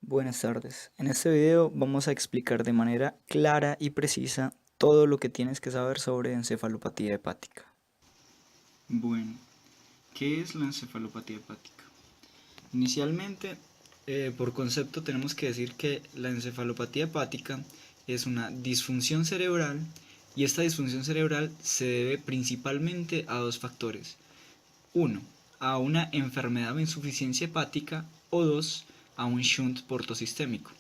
Buenas tardes. En este video vamos a explicar de manera clara y precisa todo lo que tienes que saber sobre encefalopatía hepática. Bueno, ¿qué es la encefalopatía hepática? Inicialmente, por concepto tenemos que decir que la encefalopatía hepática es una disfunción cerebral y esta disfunción cerebral se debe principalmente a dos factores. Uno, a una enfermedad o insuficiencia hepática o dos, a un shunt portosistémico.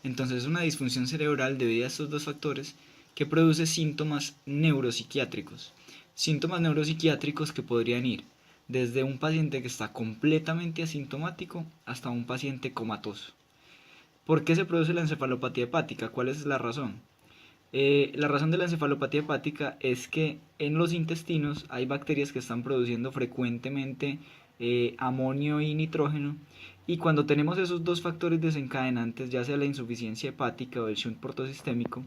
Entonces es una disfunción cerebral debido a estos dos factores que produce síntomas neuropsiquiátricos. Síntomas neuropsiquiátricos que podrían ir desde un paciente que está completamente asintomático hasta un paciente comatoso. ¿Por qué se produce la encefalopatía hepática? ¿Cuál es la razón? La razón de la encefalopatía hepática es que en los intestinos hay bacterias que están produciendo frecuentemente amonio y nitrógeno, y cuando tenemos esos dos factores desencadenantes, ya sea la insuficiencia hepática o el shunt portosistémico,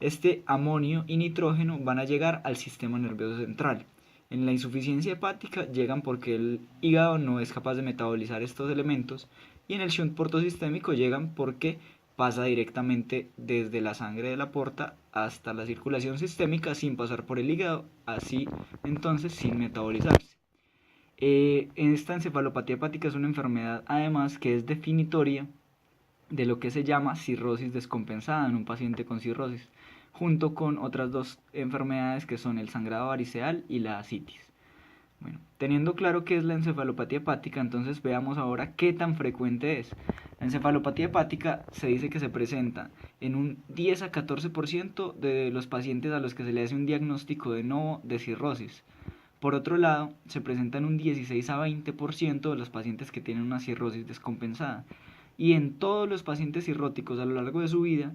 este amonio y nitrógeno van a llegar al sistema nervioso central. En la insuficiencia hepática llegan porque el hígado no es capaz de metabolizar estos elementos, y en el shunt portosistémico llegan porque pasa directamente desde la sangre de la porta hasta la circulación sistémica sin pasar por el hígado, así entonces sin metabolizarse. Esta encefalopatía hepática es una enfermedad además que es definitoria de lo que se llama cirrosis descompensada en un paciente con cirrosis, junto con otras dos enfermedades que son el sangrado variceal y la ascitis. Bueno, teniendo claro qué es la encefalopatía hepática, entonces veamos ahora qué tan frecuente es. La encefalopatía hepática se dice que se presenta en un 10 a 14% de los pacientes a los que se le hace un diagnóstico de no de cirrosis. Por otro lado, se presenta en un 16 a 20% de los pacientes que tienen una cirrosis descompensada. Y en todos los pacientes cirróticos a lo largo de su vida,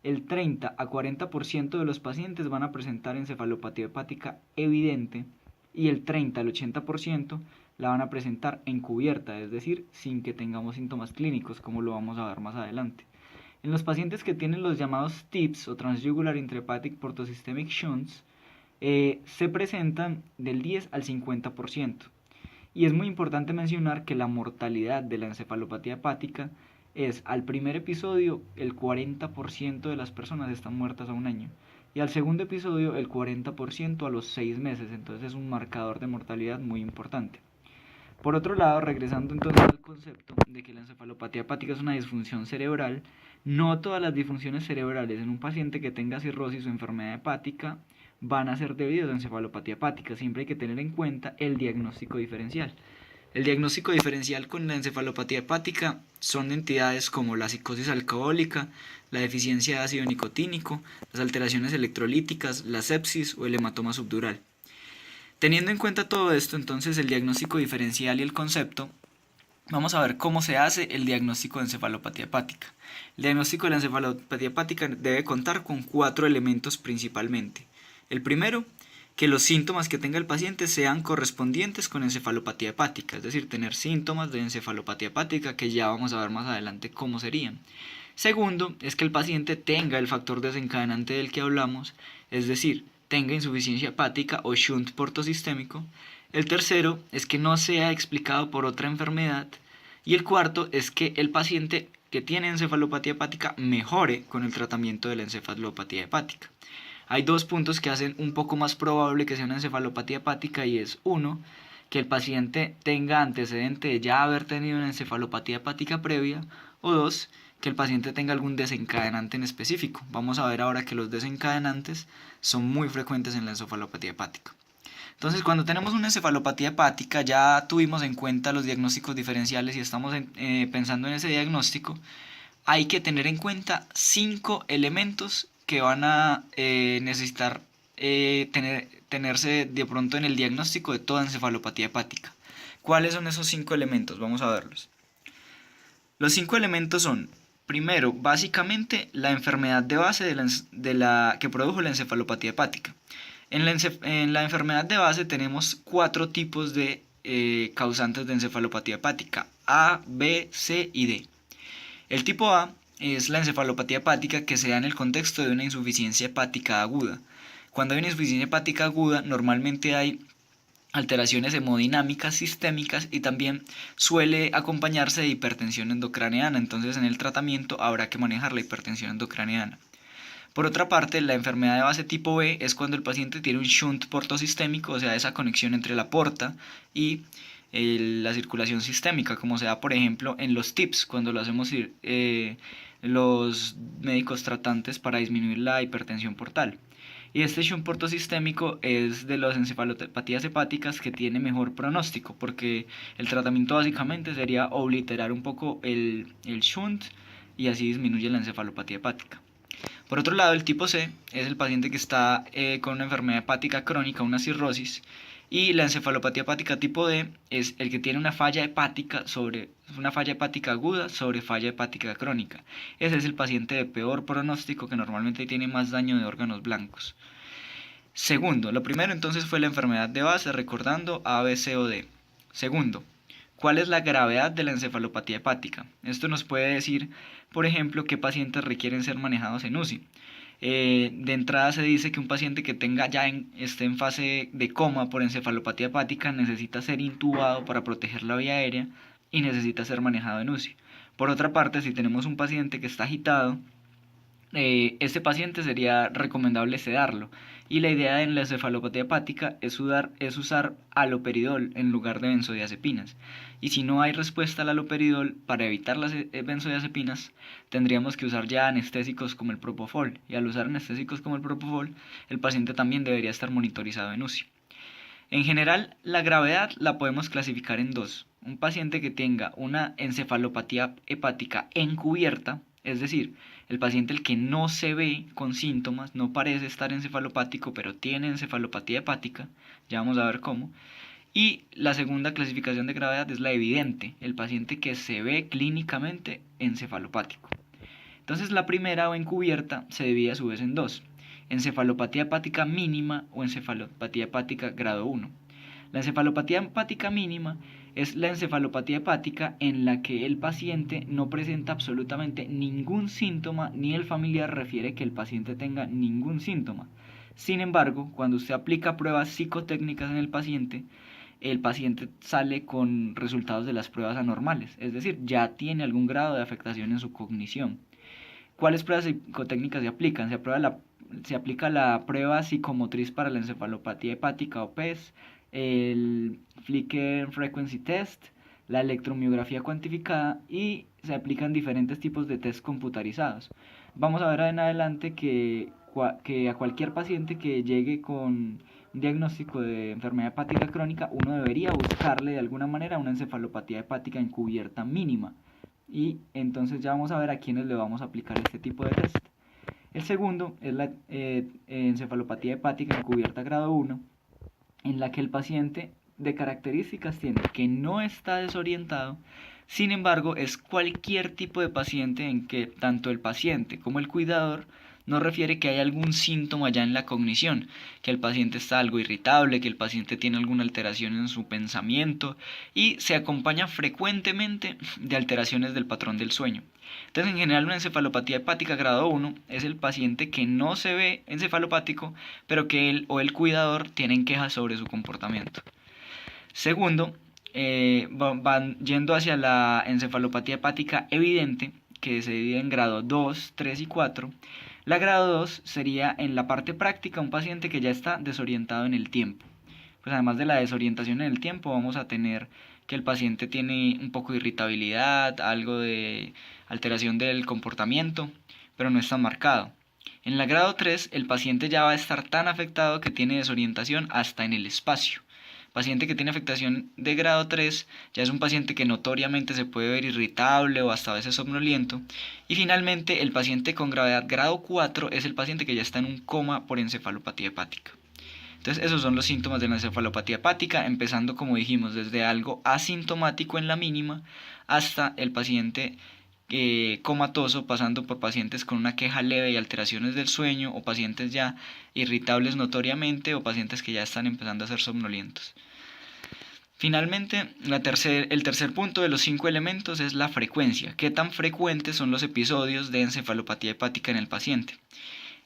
el 30 a 40% de los pacientes van a presentar encefalopatía hepática evidente y el 30 al 80% la van a presentar encubierta, es decir, sin que tengamos síntomas clínicos, como lo vamos a ver más adelante. En los pacientes que tienen los llamados TIPS o Transjugular Intrahepatic Portosystemic Shunts, se presentan del 10 al 50%. Y es muy importante mencionar que la mortalidad de la encefalopatía hepática es al primer episodio el 40% de las personas están muertas a un año y al segundo episodio el 40% a los 6 meses, entonces es un marcador de mortalidad muy importante. Por otro lado, regresando entonces al concepto de que la encefalopatía hepática es una disfunción cerebral, no todas las disfunciones cerebrales en un paciente que tenga cirrosis o enfermedad hepática van a ser debidas a encefalopatía hepática. Siempre hay que tener en cuenta el diagnóstico diferencial. El diagnóstico diferencial con la encefalopatía hepática son entidades como la psicosis alcohólica, la deficiencia de ácido nicotínico, las alteraciones electrolíticas, la sepsis o el hematoma subdural. Teniendo en cuenta todo esto, entonces el diagnóstico diferencial y el concepto, vamos a ver cómo se hace el diagnóstico de encefalopatía hepática. El diagnóstico de la encefalopatía hepática debe contar con 4 elementos principalmente. El primero, que los síntomas que tenga el paciente sean correspondientes con encefalopatía hepática, es decir, tener síntomas de encefalopatía hepática que ya vamos a ver más adelante cómo serían. Segundo, es que el paciente tenga el factor desencadenante del que hablamos, es decir, tenga insuficiencia hepática o shunt portosistémico. El tercero es que no sea explicado por otra enfermedad. Y el cuarto es que el paciente que tiene encefalopatía hepática mejore con el tratamiento de la encefalopatía hepática. Hay dos puntos que hacen un poco más probable que sea una encefalopatía hepática y es uno, que el paciente tenga antecedente de ya haber tenido una encefalopatía hepática previa, o dos, que el paciente tenga algún desencadenante en específico. Vamos a ver ahora que los desencadenantes son muy frecuentes en la encefalopatía hepática. Entonces, cuando tenemos una encefalopatía hepática, ya tuvimos en cuenta los diagnósticos diferenciales y estamos pensando en ese diagnóstico, hay que tener en cuenta 5 elementos que van a necesitar tenerse de pronto en el diagnóstico de toda encefalopatía hepática. ¿Cuáles son esos 5 elementos? Vamos a verlos. Los 5 elementos son, primero, básicamente la enfermedad de base que produjo la encefalopatía hepática. En la enfermedad de base tenemos 4 tipos de causantes de encefalopatía hepática: A, B, C y D. El tipo A es la encefalopatía hepática que se da en el contexto de una insuficiencia hepática aguda. Cuando hay una insuficiencia hepática aguda, normalmente hay alteraciones hemodinámicas sistémicas y también suele acompañarse de hipertensión endocraneana. Entonces en el tratamiento habrá que manejar la hipertensión endocraneana. Por otra parte, la enfermedad de base tipo B es cuando el paciente tiene un shunt portosistémico, o sea, esa conexión entre la porta y la circulación sistémica, como se da por ejemplo en los TIPS, cuando lo hacemos los médicos tratantes para disminuir la hipertensión portal. Y este shunt portosistémico es de las encefalopatías hepáticas que tiene mejor pronóstico, porque el tratamiento básicamente sería obliterar un poco el shunt y así disminuye la encefalopatía hepática. Por otro lado, el tipo C es el paciente que está con una enfermedad hepática crónica, una cirrosis, y la encefalopatía hepática tipo D es el que tiene una falla hepática aguda sobre falla hepática crónica. Ese es el paciente de peor pronóstico, que normalmente tiene más daño de órganos blancos. Segundo, lo primero entonces fue la enfermedad de base, recordando A, B, C o D. Segundo, ¿cuál es la gravedad de la encefalopatía hepática? Esto nos puede decir, por ejemplo, qué pacientes requieren ser manejados en UCI. De entrada se dice que un paciente que esté en fase de coma por encefalopatía hepática necesita ser intubado para proteger la vía aérea y necesita ser manejado en UCI. Por otra parte, si tenemos un paciente que está agitado, este paciente sería recomendable sedarlo. Y la idea en la encefalopatía hepática es usar haloperidol en lugar de benzodiazepinas. Y si no hay respuesta al haloperidol, para evitar las benzodiazepinas, tendríamos que usar ya anestésicos como el propofol. Y al usar anestésicos como el propofol, el paciente también debería estar monitorizado en UCI. En general, la gravedad la podemos clasificar en dos. Un paciente que tenga una encefalopatía hepática encubierta, es decir, el paciente el que no se ve con síntomas, no parece estar encefalopático, pero tiene encefalopatía hepática, ya vamos a ver cómo. Y la segunda clasificación de gravedad es la evidente, el paciente que se ve clínicamente encefalopático. Entonces la primera o encubierta se divide a su vez en dos: encefalopatía hepática mínima o encefalopatía hepática grado 1. La encefalopatía hepática mínima es la encefalopatía hepática en la que el paciente no presenta absolutamente ningún síntoma, ni el familiar refiere que el paciente tenga ningún síntoma. Sin embargo, cuando usted aplica pruebas psicotécnicas en el paciente sale con resultados de las pruebas anormales, es decir, ya tiene algún grado de afectación en su cognición. ¿Cuáles pruebas psicotécnicas se aplican? Se aplica la prueba psicomotriz para la encefalopatía hepática o PES, el Flicker Frequency Test, la electromiografía cuantificada, y se aplican diferentes tipos de test computarizados. Vamos a ver en adelante que a cualquier paciente que llegue con un diagnóstico de enfermedad hepática crónica, uno debería buscarle de alguna manera una encefalopatía hepática encubierta mínima. Y entonces ya vamos a ver a quiénes le vamos a aplicar este tipo de test. El segundo es la encefalopatía hepática encubierta grado 1, en la que el paciente de características tiene que no está desorientado. Sin embargo, es cualquier tipo de paciente en que tanto el paciente como el cuidador no refiere que hay algún síntoma ya en la cognición, que el paciente está algo irritable, que el paciente tiene alguna alteración en su pensamiento, y se acompaña frecuentemente de alteraciones del patrón del sueño. Entonces, en general, una encefalopatía hepática grado 1 es el paciente que no se ve encefalopático, pero que él o el cuidador tienen quejas sobre su comportamiento. Segundo, van yendo hacia la encefalopatía hepática evidente, que se divide en grado 2, 3 y 4. La grado 2 sería en la parte práctica un paciente que ya está desorientado en el tiempo. Pues además de la desorientación en el tiempo, vamos a tener que el paciente tiene un poco de irritabilidad, algo de alteración del comportamiento, pero no es tan marcado. En la grado 3, el paciente ya va a estar tan afectado que tiene desorientación hasta en el espacio. Paciente que tiene afectación de grado 3 ya es un paciente que notoriamente se puede ver irritable o hasta a veces somnoliento. Y finalmente, el paciente con gravedad grado 4 es el paciente que ya está en un coma por encefalopatía hepática. Entonces esos son los síntomas de la encefalopatía hepática, empezando, como dijimos, desde algo asintomático en la mínima hasta el paciente comatoso, pasando por pacientes con una queja leve y alteraciones del sueño, o pacientes ya irritables notoriamente, o pacientes que ya están empezando a ser somnolientos. Finalmente, el tercer punto de los 5 elementos es la frecuencia. ¿Qué tan frecuentes son los episodios de encefalopatía hepática en el paciente?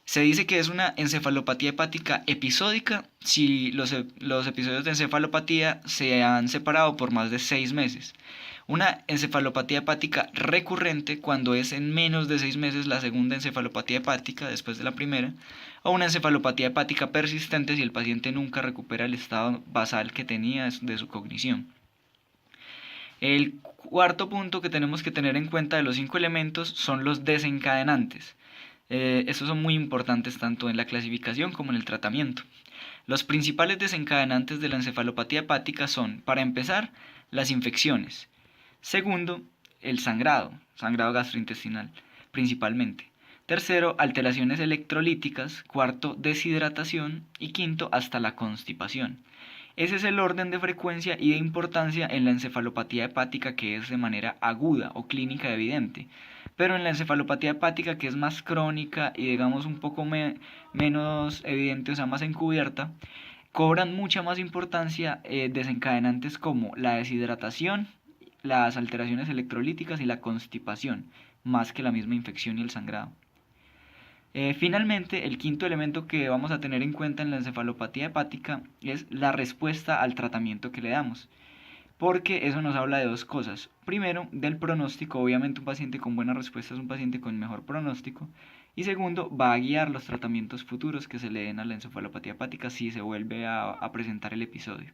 Se dice que es una encefalopatía hepática episódica si los episodios de encefalopatía se han separado por más de 6 meses. Una encefalopatía hepática recurrente cuando es en menos de 6 meses la segunda encefalopatía hepática después de la primera. O una encefalopatía hepática persistente si el paciente nunca recupera el estado basal que tenía de su cognición. El cuarto punto que tenemos que tener en cuenta de los 5 elementos son los desencadenantes. Estos son muy importantes tanto en la clasificación como en el tratamiento. Los principales desencadenantes de la encefalopatía hepática son, para empezar, las infecciones. Segundo, el sangrado gastrointestinal, principalmente. Tercero, alteraciones electrolíticas. Cuarto, deshidratación. Y quinto, hasta la constipación. Ese es el orden de frecuencia y de importancia en la encefalopatía hepática que es de manera aguda o clínica evidente. Pero en la encefalopatía hepática que es más crónica y digamos un poco menos evidente, o sea, más encubierta, cobran mucha más importancia desencadenantes como la deshidratación, las alteraciones electrolíticas y la constipación, más que la misma infección y el sangrado. Finalmente, el quinto elemento que vamos a tener en cuenta en la encefalopatía hepática es la respuesta al tratamiento que le damos, porque eso nos habla de dos cosas. Primero, del pronóstico. Obviamente un paciente con buena respuesta es un paciente con mejor pronóstico. Y segundo, va a guiar los tratamientos futuros que se le den a la encefalopatía hepática si se vuelve a presentar el episodio.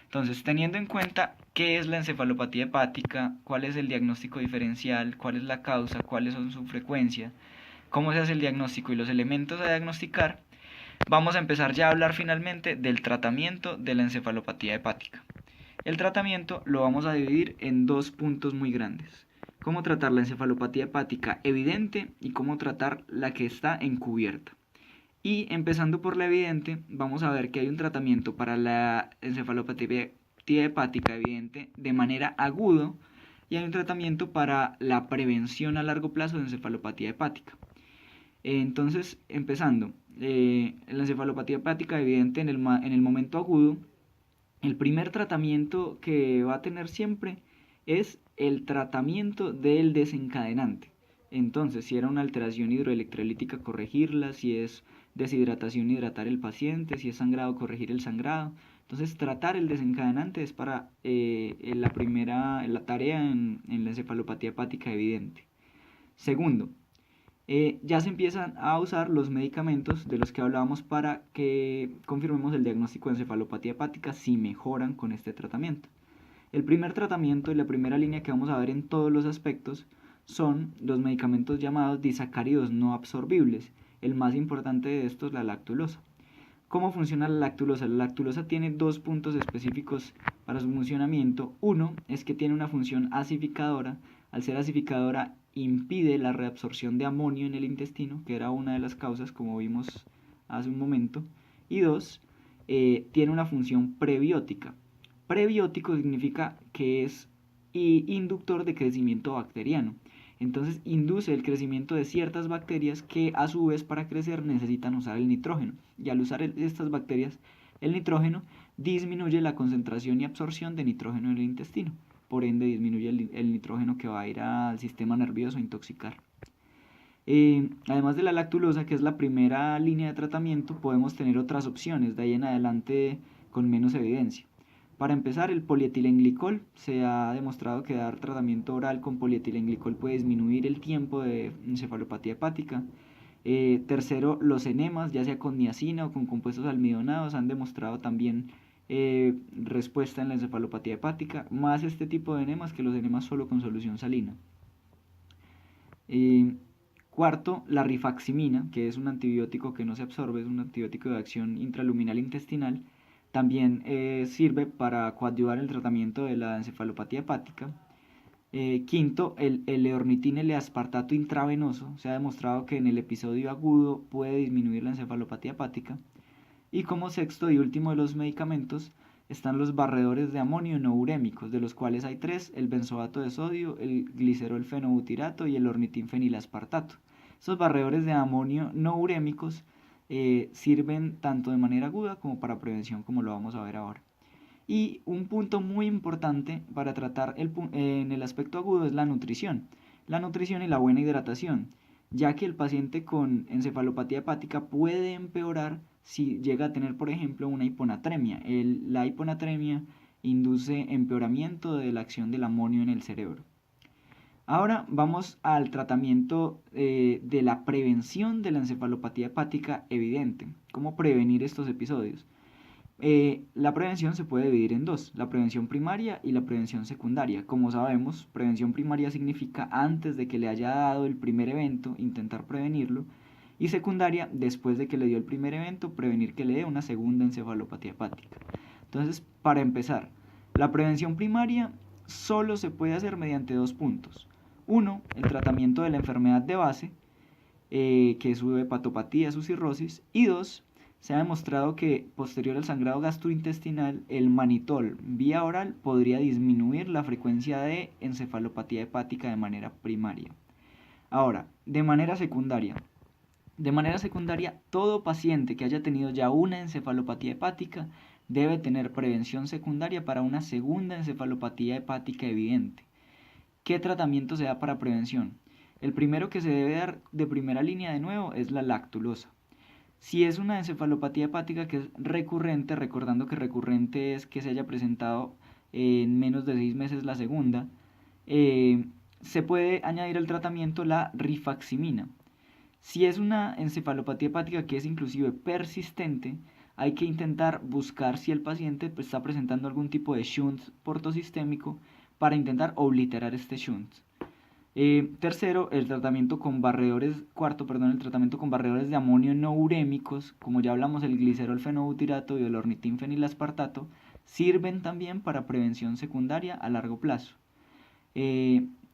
Entonces, teniendo en cuenta qué es la encefalopatía hepática, cuál es el diagnóstico diferencial, cuál es la causa, cuáles son su frecuencia, cómo se hace el diagnóstico y los elementos a diagnosticar, vamos a empezar ya a hablar finalmente del tratamiento de la encefalopatía hepática. El tratamiento lo vamos a dividir en dos puntos muy grandes. Cómo tratar la encefalopatía hepática evidente y cómo tratar la que está encubierta. Y empezando por la evidente, vamos a ver que hay un tratamiento para la encefalopatía hepática evidente de manera aguda y hay un tratamiento para la prevención a largo plazo de encefalopatía hepática. Entonces, empezando, la encefalopatía hepática evidente en el momento agudo, el primer tratamiento que va a tener siempre es el tratamiento del desencadenante. Entonces, si era una alteración hidroelectrolítica, corregirla; si es deshidratación, hidratar el paciente; si es sangrado, corregir el sangrado. Entonces, tratar el desencadenante es para la tarea en la encefalopatía hepática evidente. Segundo, ya se empiezan a usar los medicamentos de los que hablábamos para que confirmemos el diagnóstico de encefalopatía hepática si mejoran con este tratamiento. El primer tratamiento y la primera línea que vamos a ver en todos los aspectos son los medicamentos llamados disacáridos no absorbibles. El más importante de estos es la lactulosa. ¿Cómo funciona la lactulosa? La lactulosa tiene dos puntos específicos para su funcionamiento. Uno es que tiene una función acidificadora. Al ser acidificadora impide la reabsorción de amonio en el intestino, que era una de las causas, como vimos hace un momento. Y dos, tiene una función prebiótica. Prebiótico significa que es inductor de crecimiento bacteriano. Entonces induce el crecimiento de ciertas bacterias que a su vez para crecer necesitan usar el nitrógeno. Y al usar estas bacterias el nitrógeno disminuye la concentración y absorción de nitrógeno en el intestino. Por ende disminuye el nitrógeno que va a ir al sistema nervioso a intoxicar. Además de la lactulosa, que es la primera línea de tratamiento, podemos tener otras opciones de ahí en adelante con menos evidencia. Para empezar, el polietilenglicol. Se ha demostrado que dar tratamiento oral con polietilenglicol puede disminuir el tiempo de encefalopatía hepática. Tercero, los enemas, ya sea con niacina o con compuestos almidonados, han demostrado también respuesta en la encefalopatía hepática, más este tipo de enemas que los enemas solo con solución salina. Cuarto, la rifaximina, que es un antibiótico que no se absorbe, es un antibiótico de acción intraluminal intestinal. También sirve para coadyuvar el tratamiento de la encefalopatía hepática. Quinto, el L-ornitin-L-aspartato intravenoso. Se ha demostrado que en el episodio agudo puede disminuir la encefalopatía hepática. Y como sexto y último de los medicamentos están los barredores de amonio no urémicos, de los cuales hay tres: el benzoato de sodio, el glicerol fenobutirato y el ornitinfenilaspartato. Estos barredores de amonio no urémicos sirven tanto de manera aguda como para prevención, como lo vamos a ver ahora. Y un punto muy importante para tratar en el aspecto agudo es la nutrición y la buena hidratación. ya que el paciente con encefalopatía hepática puede empeorar si llega a tener, por ejemplo, una hiponatremia. La hiponatremia induce empeoramiento de la acción del amonio en el cerebro. Ahora vamos al tratamiento de la prevención de la encefalopatía hepática evidente. ¿Cómo prevenir estos episodios? La prevención se puede dividir en dos, la prevención primaria y la prevención secundaria. Como sabemos, prevención primaria significa antes de que le haya dado el primer evento, intentar prevenirlo, y secundaria, después de que le dio el primer evento, prevenir que le dé una segunda encefalopatía hepática. Entonces, para empezar, la prevención primaria solo se puede hacer mediante dos puntos. Uno, el tratamiento de la enfermedad de base, que es su hepatopatía, su cirrosis, y dos, se ha demostrado que posterior al sangrado gastrointestinal, el manitol vía oral podría disminuir la frecuencia de encefalopatía hepática de manera primaria. Ahora, de manera secundaria. De manera secundaria, todo paciente que haya tenido ya una encefalopatía hepática debe tener prevención secundaria para una segunda encefalopatía hepática evidente. ¿Qué tratamiento se da para prevención? El primero que se debe dar de primera línea de nuevo es la lactulosa. Si es una encefalopatía hepática que es recurrente, recordando que recurrente es que se haya presentado en menos de 6 meses la segunda, se puede añadir al tratamiento la rifaximina. Si es una encefalopatía hepática que es inclusive persistente, hay que intentar buscar si el paciente está presentando algún tipo de shunt portosistémico para intentar obliterar este shunt. Tercero, el tratamiento con barredores, el tratamiento con barredores de amonio no urémicos, como ya hablamos, el glicerol fenobutirato y el ornitinfenilaspartato, sirven también para prevención secundaria a largo plazo.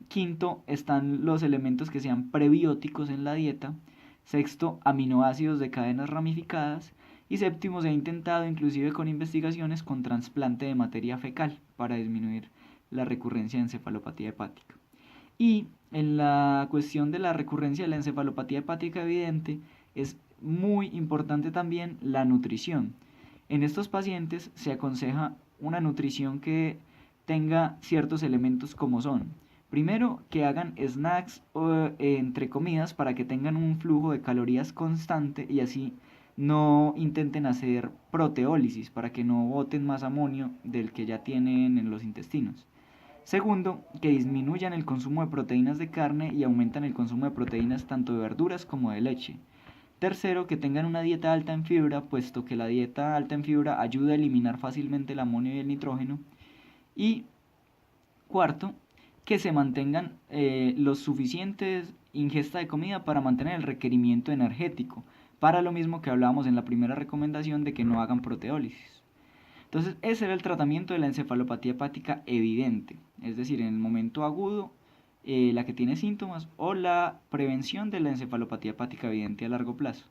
Quinto, están los elementos que sean prebióticos en la dieta. Sexto, aminoácidos de cadenas ramificadas. Y séptimo, se ha intentado inclusive con investigaciones con trasplante de materia fecal para disminuir la recurrencia de encefalopatía hepática. Y en la cuestión de la recurrencia de la encefalopatía hepática evidente es muy importante también la nutrición. En estos pacientes se aconseja una nutrición que tenga ciertos elementos como son. Primero, que hagan snacks entre comidas para que tengan un flujo de calorías constante y así no intenten hacer proteólisis para que no boten más amonio del que ya tienen en los intestinos. Segundo, que disminuyan el consumo de proteínas de carne y aumentan el consumo de proteínas tanto de verduras como de leche. Tercero, que tengan una dieta alta en fibra, puesto que la dieta alta en fibra ayuda a eliminar fácilmente el amonio y el nitrógeno. Y cuarto, que se mantengan los suficientes ingesta de comida para mantener el requerimiento energético, para lo mismo que hablábamos en la primera recomendación de que no hagan proteólisis. Entonces, ese era el tratamiento de la encefalopatía hepática evidente, es decir, en el momento agudo, la que tiene síntomas, o la prevención de la encefalopatía hepática evidente a largo plazo.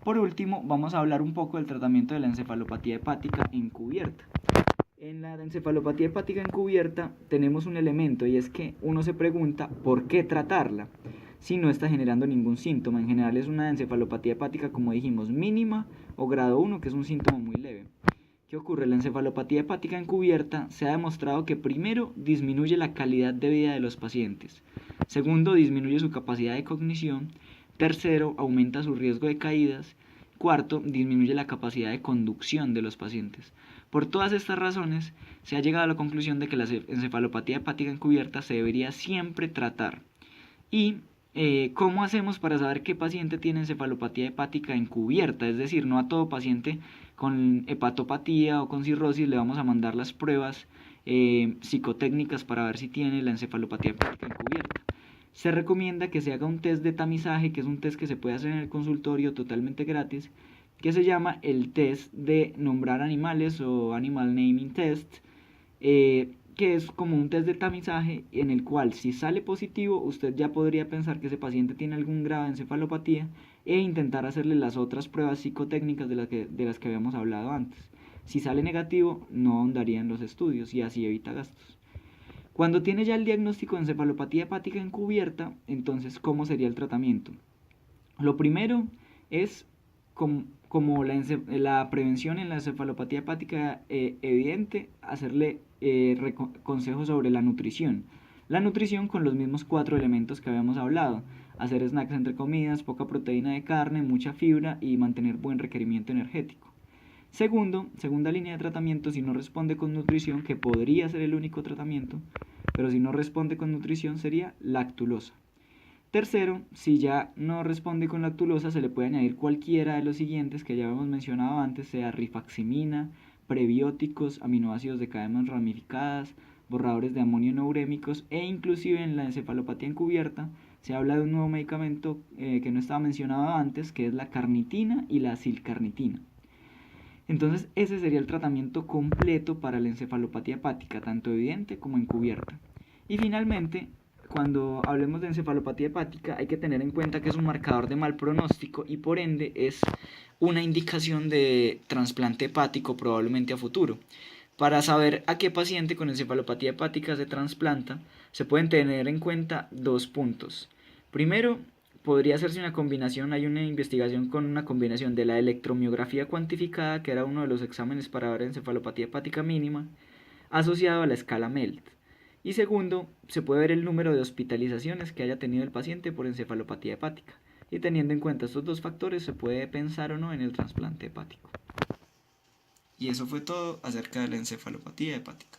Por último, vamos a hablar un poco del tratamiento de la encefalopatía hepática encubierta. En la encefalopatía hepática encubierta tenemos un elemento y es que uno se pregunta ¿por qué tratarla? Si no está generando ningún síntoma. En general es una encefalopatía hepática, como dijimos, mínima o grado 1, que es un síntoma muy leve. ¿Qué ocurre? La encefalopatía hepática encubierta se ha demostrado que primero disminuye la calidad de vida de los pacientes, segundo disminuye su capacidad de cognición, tercero aumenta su riesgo de caídas, cuarto disminuye la capacidad de conducción de los pacientes. Por todas estas razones se ha llegado a la conclusión de que la encefalopatía hepática encubierta se debería siempre tratar. Y ¿cómo hacemos para saber qué paciente tiene encefalopatía hepática encubierta? Es decir, no a todo paciente con hepatopatía o con cirrosis le vamos a mandar las pruebas psicotécnicas para ver si tiene la encefalopatía hepática encubierta. Se recomienda que se haga un test de tamizaje, que es un test que se puede hacer en el consultorio totalmente gratis, que se llama el test de nombrar animales o Animal Naming Test, que es como un test de tamizaje en el cual si sale positivo usted ya podría pensar que ese paciente tiene algún grado de encefalopatía e intentar hacerle las otras pruebas psicotécnicas de las que habíamos hablado antes. Si sale negativo no ahondaría en los estudios y así evita gastos. Cuando tiene ya el diagnóstico de encefalopatía hepática encubierta, entonces ¿cómo sería el tratamiento? Lo primero es como la prevención en la encefalopatía hepática evidente, hacerle consejos sobre la nutrición. La nutrición con los mismos 4 elementos que habíamos hablado. hacer snacks entre comidas, poca proteína de carne, mucha fibra y mantener buen requerimiento energético. Segunda línea de tratamiento, si no responde con nutrición, que podría ser el único tratamiento, pero si no responde con nutrición sería lactulosa. Tercero, si ya no responde con lactulosa, se le puede añadir cualquiera de los siguientes que ya hemos mencionado antes, sea rifaximina, prebióticos, aminoácidos de cadenas ramificadas, borradores de amonio no urémicos e inclusive en la encefalopatía encubierta se habla de un nuevo medicamento que no estaba mencionado antes, que es la carnitina y la acilcarnitina. Entonces ese sería el tratamiento completo para la encefalopatía hepática, tanto evidente como encubierta. Y finalmente, cuando hablemos de encefalopatía hepática hay que tener en cuenta que es un marcador de mal pronóstico y por ende es una indicación de trasplante hepático probablemente a futuro. Para saber a qué paciente con encefalopatía hepática se trasplanta, se pueden tener en cuenta dos puntos. Primero, podría hacerse una combinación, hay una investigación con una combinación de la electromiografía cuantificada, que era uno de los exámenes para ver encefalopatía hepática mínima, asociado a la escala MELT. Y segundo, se puede ver el número de hospitalizaciones que haya tenido el paciente por encefalopatía hepática. Y teniendo en cuenta estos dos factores, se puede pensar o no en el trasplante hepático. Y eso fue todo acerca de la encefalopatía hepática.